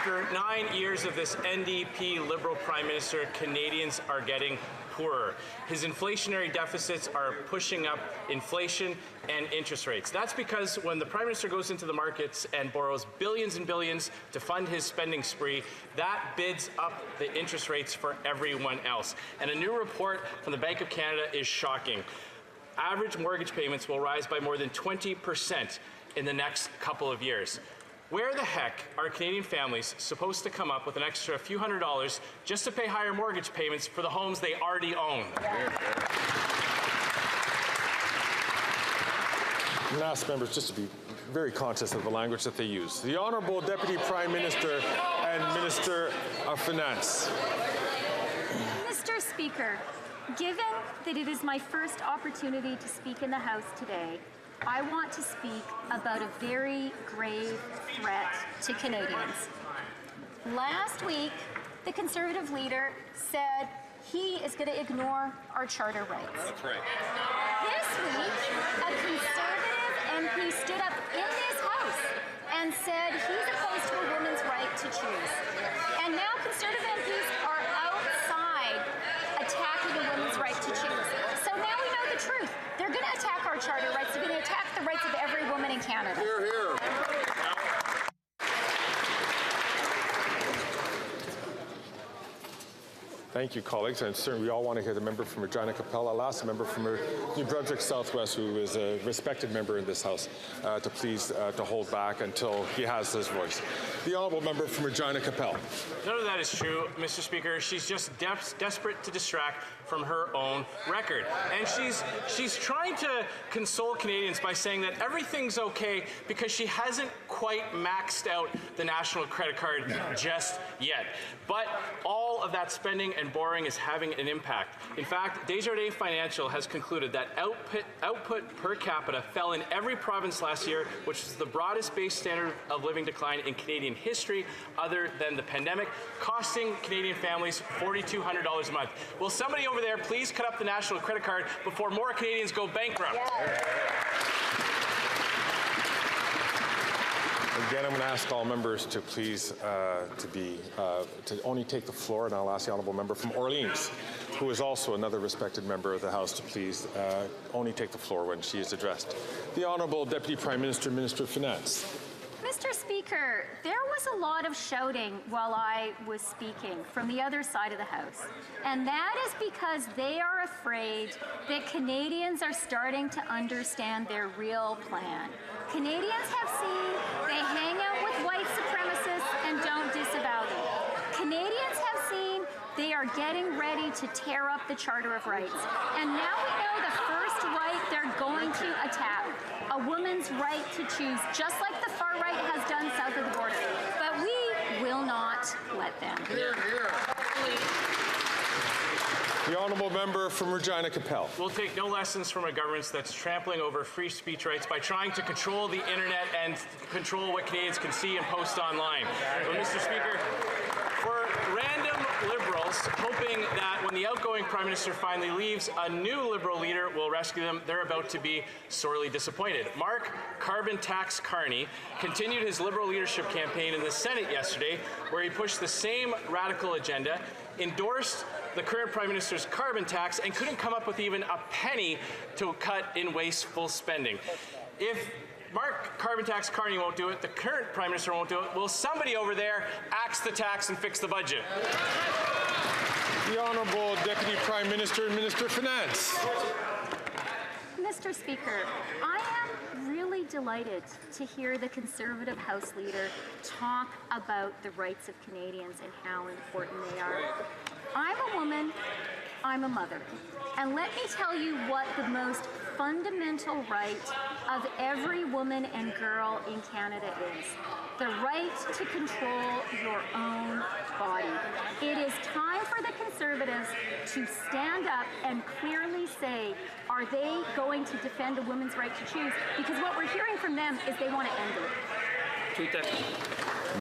After 9 years of this NDP Liberal Prime Minister, Canadians are getting poorer. His inflationary deficits are pushing up inflation and interest rates. That's because when the Prime Minister goes into the markets and borrows billions and billions to fund his spending spree, that bids up the interest rates for everyone else. And a new report from the Bank of Canada is shocking. Average mortgage payments will rise by more than 20% in the next couple of years. Where the heck are Canadian families supposed to come up with an extra few $100s just to pay higher mortgage payments for the homes they already own? I'm going to ask members just to be very conscious of the language that they use. The Honourable Deputy Prime Minister and Minister of Finance. Mr. Speaker, given that it is my first opportunity to speak in the House today, I want to speak about a very grave threat to Canadians. Last week, the Conservative leader said he is going to ignore our charter rights. That's right. This week, a Conservative MP stood up in this House and said he's opposed to a woman's right to choose. And now Conservative MPs are outside attacking a woman's right to choose. So now we know the truth. They're going to attack our charter rights. They're going to attack the rights of every woman in Canada. Hear, hear. Thank you, colleagues. And certainly we all want to hear the member from Regina Capella. I'll ask the member from New Brunswick Southwest, who is a respected member in this House, to please to hold back until he has his voice. The honourable member from Regina Capella. None of that is true, Mr. Speaker. She's just desperate to distract from her own record. And she's trying to console Canadians by saying that everything's okay because she hasn't quite maxed out the national credit card just yet. But all of that spending and borrowing is having an impact. In fact, Desjardins Financial has concluded that output per capita fell in every province last year, which is the broadest base standard of living decline in Canadian history other than the pandemic, costing Canadian families $4,200 a month. Will somebody over there please cut up the national credit card before more Canadians go bankrupt? Again, I'm going to ask all members to please to only take the floor, and I'll ask the honourable member from Orleans, who is also another respected member of the House, to please only take the floor when she is addressed. The Honourable Deputy Prime Minister, Minister of Finance. Mr. Speaker, there was a lot of shouting while I was speaking from the other side of the House. And that is because they are afraid that Canadians are starting to understand their real plan. Canadians have seen they hang out with white supremacists and don't disavow them. Canadians have seen they are getting ready to tear up the Charter of Rights. And now we know the first right they're going to attack, a woman's right to choose, just like the far right has done south of the border. But we will not let them. Hear, hear. The honourable member from Regina Capella. We'll take no lessons from a government that's trampling over free speech rights by trying to control the internet and control what Canadians can see and post online. But, Mr. Speaker, for random Liberals hoping that when the outgoing Prime Minister finally leaves, a new Liberal leader will rescue them, they're about to be sorely disappointed. Mark Carbon Tax Carney continued his Liberal leadership campaign in the Senate yesterday, where he pushed the same radical agenda, endorsed the current Prime Minister's carbon tax, and couldn't come up with even a penny to cut in wasteful spending. If Mark Carbon Tax Carney won't do it, the current Prime Minister won't do it, will somebody over there axe the tax and fix the budget? The Honourable Deputy Prime Minister and Minister of Finance. Mr. Speaker, I am really delighted to hear the Conservative House Leader talk about the rights of Canadians and how important they are. I'm a woman, I'm a mother, and let me tell you what the most fundamental right of every woman and girl in Canada is. The right to control your own body. It is time for the Conservatives to stand up and clearly say, are they going to defend a woman's right to choose? Because what we're hearing from them is they want to end it. Tweet that.